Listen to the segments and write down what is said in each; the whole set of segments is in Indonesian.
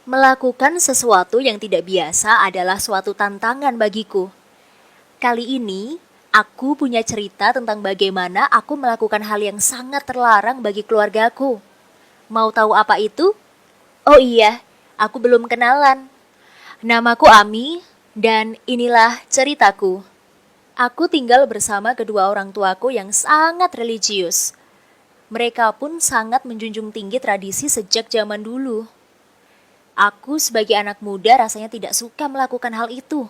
Melakukan sesuatu yang tidak biasa adalah suatu tantangan bagiku. Kali ini, aku punya cerita tentang bagaimana aku melakukan hal yang sangat terlarang bagi keluargaku. Mau tahu apa itu? Oh iya, aku belum kenalan. Namaku Ami, dan inilah ceritaku. Aku tinggal bersama kedua orang tuaku yang sangat religius. Mereka pun sangat menjunjung tinggi tradisi sejak zaman dulu. Aku sebagai anak muda rasanya tidak suka melakukan hal itu.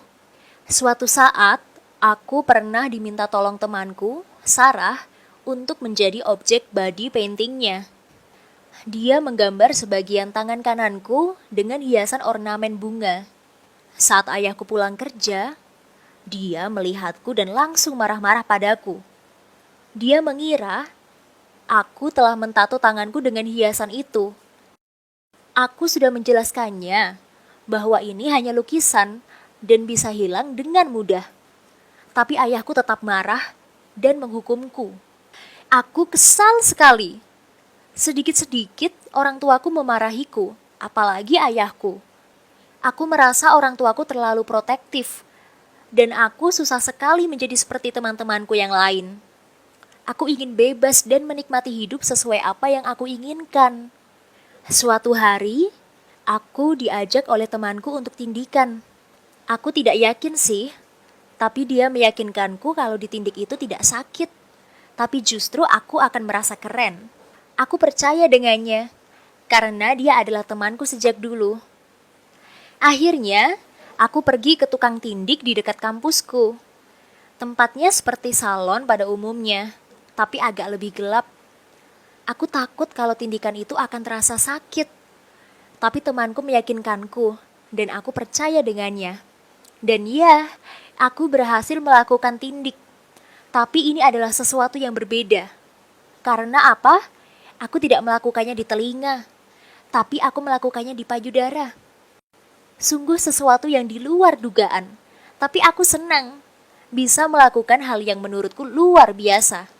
Suatu saat, aku pernah diminta tolong temanku, Sarah, untuk menjadi objek body paintingnya. Dia menggambar sebagian tangan kananku dengan hiasan ornamen bunga. Saat ayahku pulang kerja, dia melihatku dan langsung marah-marah padaku. Dia mengira aku telah mentato tanganku dengan hiasan itu. Aku sudah menjelaskannya bahwa ini hanya lukisan dan bisa hilang dengan mudah. Tapi ayahku tetap marah dan menghukumku. Aku kesal sekali. Sedikit-sedikit orang tuaku memarahiku, apalagi ayahku. Aku merasa orang tuaku terlalu protektif, dan aku susah sekali menjadi seperti teman-temanku yang lain. Aku ingin bebas dan menikmati hidup sesuai apa yang aku inginkan. Suatu hari, aku diajak oleh temanku untuk tindikan. Aku tidak yakin sih, tapi dia meyakinkanku kalau ditindik itu tidak sakit. Tapi justru aku akan merasa keren. Aku percaya dengannya, karena dia adalah temanku sejak dulu. Akhirnya, aku pergi ke tukang tindik di dekat kampusku. Tempatnya seperti salon pada umumnya, tapi agak lebih gelap. Aku takut kalau tindikan itu akan terasa sakit. Tapi temanku meyakinkanku, dan aku percaya dengannya. Dan ya, aku berhasil melakukan tindik. Tapi ini adalah sesuatu yang berbeda. Karena apa? Aku tidak melakukannya di telinga, tapi aku melakukannya di payudara. Sungguh sesuatu yang di luar dugaan. Tapi aku senang bisa melakukan hal yang menurutku luar biasa.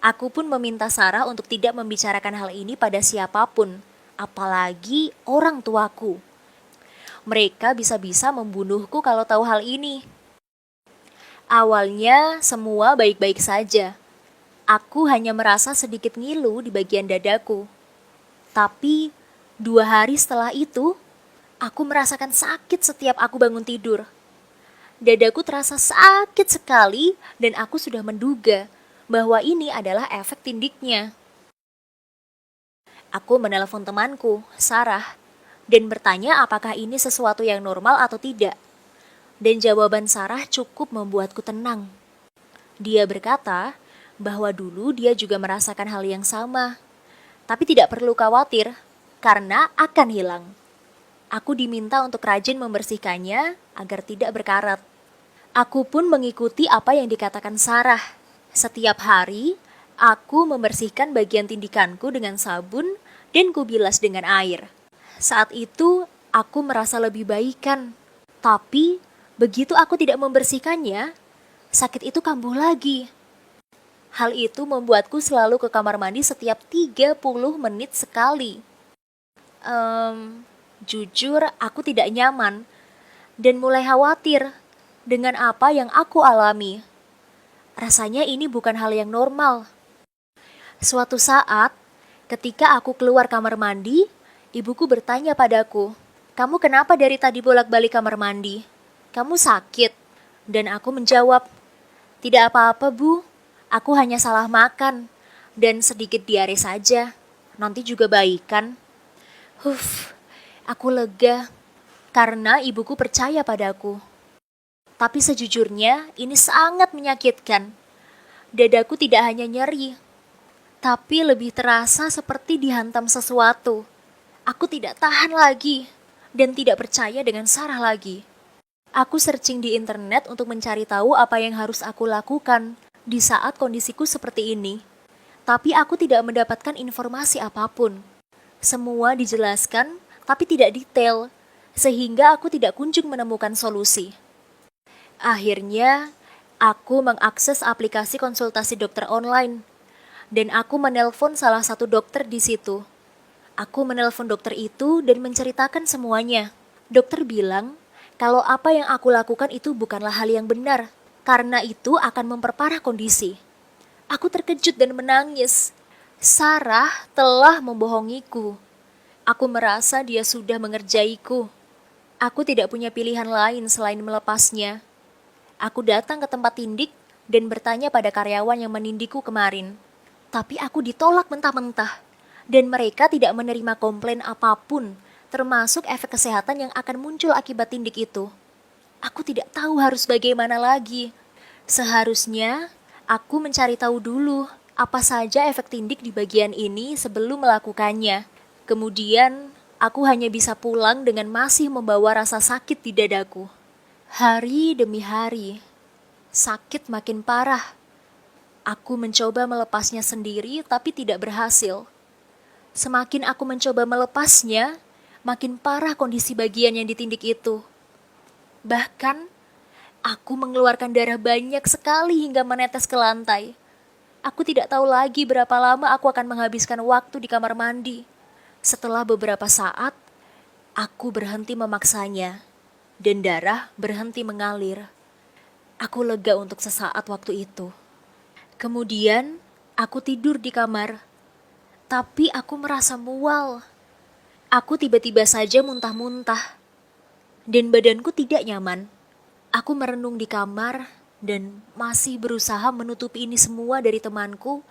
Aku pun meminta Sarah untuk tidak membicarakan hal ini pada siapapun, apalagi orang tuaku. Mereka bisa-bisa membunuhku kalau tahu hal ini. Awalnya semua baik-baik saja. Aku hanya merasa sedikit ngilu di bagian dadaku. Tapi 2 hari setelah itu, aku merasakan sakit setiap aku bangun tidur. Dadaku terasa sakit sekali dan aku sudah menduga bahwa ini adalah efek tindiknya. Aku menelepon temanku, Sarah, dan bertanya apakah ini sesuatu yang normal atau tidak. Dan jawaban Sarah cukup membuatku tenang. Dia berkata bahwa dulu dia juga merasakan hal yang sama. Tapi tidak perlu khawatir, karena akan hilang. Aku diminta untuk rajin membersihkannya agar tidak berkarat. Aku pun mengikuti apa yang dikatakan Sarah. Setiap hari, aku membersihkan bagian tindikanku dengan sabun dan kubilas dengan air. Saat itu, aku merasa lebih baikan. Tapi, begitu aku tidak membersihkannya, sakit itu kambuh lagi. Hal itu membuatku selalu ke kamar mandi setiap 30 menit sekali. Jujur, aku tidak nyaman dan mulai khawatir dengan apa yang aku alami. Rasanya ini bukan hal yang normal. Suatu saat, ketika aku keluar kamar mandi, ibuku bertanya padaku, "Kamu kenapa dari tadi bolak-balik kamar mandi? Kamu sakit?" Dan aku menjawab, "Tidak apa-apa, Bu. Aku hanya salah makan dan sedikit diare saja. Nanti juga baikan." Aku lega karena ibuku percaya padaku. Tapi sejujurnya ini sangat menyakitkan. Dadaku tidak hanya nyeri, tapi lebih terasa seperti dihantam sesuatu. Aku tidak tahan lagi dan tidak percaya dengan Sarah lagi. Aku searching di internet untuk mencari tahu apa yang harus aku lakukan di saat kondisiku seperti ini. Tapi aku tidak mendapatkan informasi apapun. Semua dijelaskan, tapi tidak detail, sehingga aku tidak kunjung menemukan solusi. Akhirnya, aku mengakses aplikasi konsultasi dokter online, dan aku menelpon salah satu dokter di situ. Aku menelpon dokter itu dan menceritakan semuanya. Dokter bilang kalau apa yang aku lakukan itu bukanlah hal yang benar, karena itu akan memperparah kondisi. Aku terkejut dan menangis. Sarah telah membohongiku. Aku merasa dia sudah mengerjaiku. Aku tidak punya pilihan lain selain melepasnya. Aku datang ke tempat tindik dan bertanya pada karyawan yang menindiku kemarin. Tapi aku ditolak mentah-mentah. Dan mereka tidak menerima komplain apapun, termasuk efek kesehatan yang akan muncul akibat tindik itu. Aku tidak tahu harus bagaimana lagi. Seharusnya aku mencari tahu dulu apa saja efek tindik di bagian ini sebelum melakukannya. Kemudian, aku hanya bisa pulang dengan masih membawa rasa sakit di dadaku. Hari demi hari, sakit makin parah. Aku mencoba melepasnya sendiri tapi tidak berhasil. Semakin aku mencoba melepasnya, makin parah kondisi bagian yang ditindik itu. Bahkan, aku mengeluarkan darah banyak sekali hingga menetes ke lantai. Aku tidak tahu lagi berapa lama aku akan menghabiskan waktu di kamar mandi. Setelah beberapa saat, aku berhenti memaksanya, dan darah berhenti mengalir. Aku lega untuk sesaat waktu itu. Kemudian, aku tidur di kamar. Tapi aku merasa mual. Aku tiba-tiba saja muntah-muntah. Dan badanku tidak nyaman. Aku merenung di kamar dan masih berusaha menutupi ini semua dari temanku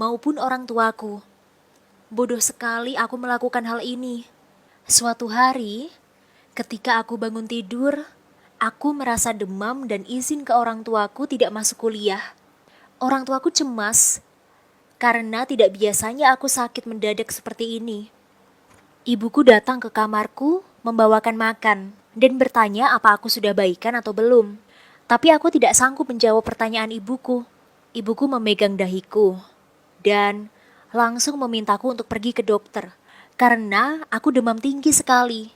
maupun orang tuaku. Bodoh sekali aku melakukan hal ini. Suatu hari, ketika aku bangun tidur, aku merasa demam dan izin ke orang tuaku tidak masuk kuliah. Orang tuaku cemas karena tidak biasanya aku sakit mendadak seperti ini. Ibuku datang ke kamarku membawakan makan dan bertanya apa aku sudah baikan atau belum. Tapi aku tidak sanggup menjawab pertanyaan ibuku. Ibuku memegang dahiku dan langsung memintaku untuk pergi ke dokter karena aku demam tinggi sekali.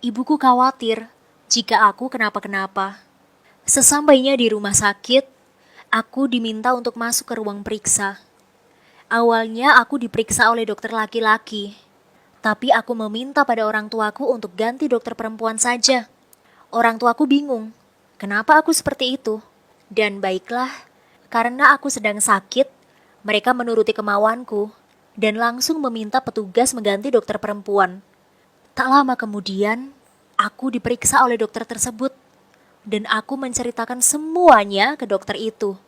Ibuku khawatir jika aku kenapa-kenapa. Sesampainya di rumah sakit, aku diminta untuk masuk ke ruang periksa. Awalnya aku diperiksa oleh dokter laki-laki, tapi aku meminta pada orang tuaku untuk ganti dokter perempuan saja. Orang tuaku bingung, kenapa aku seperti itu? Dan baiklah, karena aku sedang sakit, mereka menuruti kemauanku dan langsung meminta petugas mengganti dokter perempuan. Tak lama kemudian, aku diperiksa oleh dokter tersebut dan aku menceritakan semuanya ke dokter itu.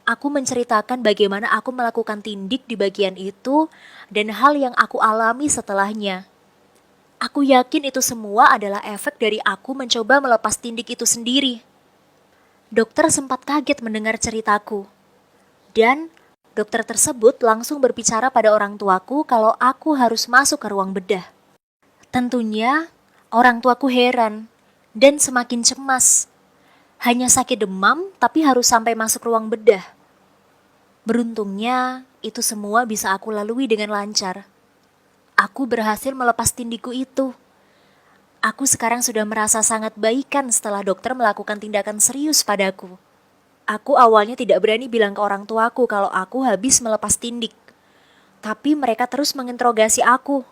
Aku menceritakan bagaimana aku melakukan tindik di bagian itu dan hal yang aku alami setelahnya. Aku yakin itu semua adalah efek dari aku mencoba melepas tindik itu sendiri. Dokter sempat kaget mendengar ceritaku. Dan dokter tersebut langsung berbicara pada orang tuaku kalau aku harus masuk ke ruang bedah. Tentunya orang tuaku heran dan semakin cemas. Hanya sakit demam tapi harus sampai masuk ruang bedah. Beruntungnya, itu semua bisa aku lalui dengan lancar. Aku berhasil melepas tindikku itu. Aku sekarang sudah merasa sangat baikan setelah dokter melakukan tindakan serius padaku. Aku awalnya tidak berani bilang ke orang tuaku kalau aku habis melepas tindik. Tapi mereka terus menginterogasi aku.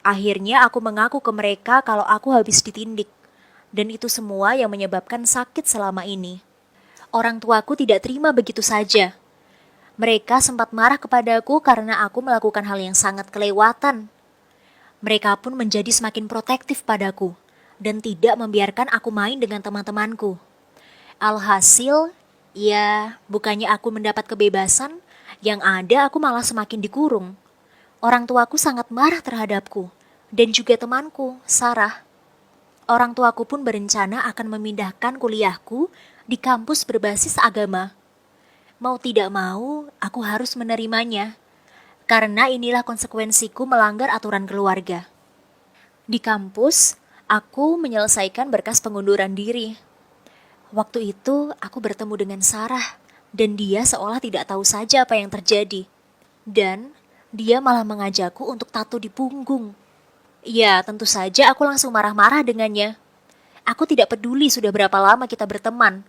Akhirnya aku mengaku ke mereka kalau aku habis ditindik. Dan itu semua yang menyebabkan sakit selama ini. Orang tuaku tidak terima begitu saja. Mereka sempat marah kepadaku karena aku melakukan hal yang sangat kelewatan. Mereka pun menjadi semakin protektif padaku dan tidak membiarkan aku main dengan teman-temanku. Alhasil, ya bukannya aku mendapat kebebasan, yang ada aku malah semakin dikurung. Orang tuaku sangat marah terhadapku dan juga temanku, Sarah. Orang tuaku pun berencana akan memindahkan kuliahku di kampus berbasis agama. Mau tidak mau, aku harus menerimanya. Karena inilah konsekuensiku melanggar aturan keluarga. Di kampus, aku menyelesaikan berkas pengunduran diri. Waktu itu, aku bertemu dengan Sarah. Dan dia seolah tidak tahu saja apa yang terjadi. Dan dia malah mengajakku untuk tato di punggung. Ya, tentu saja aku langsung marah-marah dengannya. Aku tidak peduli sudah berapa lama kita berteman.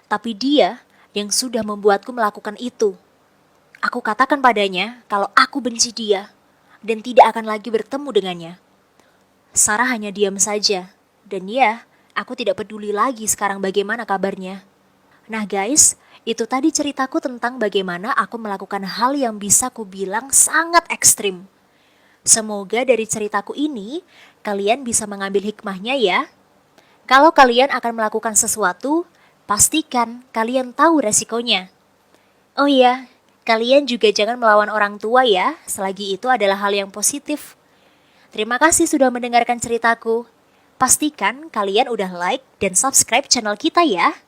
Tapi dia yang sudah membuatku melakukan itu. Aku katakan padanya kalau aku benci dia. dan tidak akan lagi bertemu dengannya. Sarah hanya diam saja, dan ya, aku tidak peduli lagi sekarang bagaimana kabarnya. Nah guys, itu tadi ceritaku tentang bagaimana aku melakukan hal yang bisa kubilang sangat ekstrim. Semoga dari ceritaku ini, kalian bisa mengambil hikmahnya ya. Kalau kalian akan melakukan sesuatu, pastikan kalian tahu resikonya. Oh iya, kalian juga jangan melawan orang tua ya, selagi itu adalah hal yang positif. Terima kasih sudah mendengarkan ceritaku. Pastikan kalian udah like dan subscribe channel kita ya.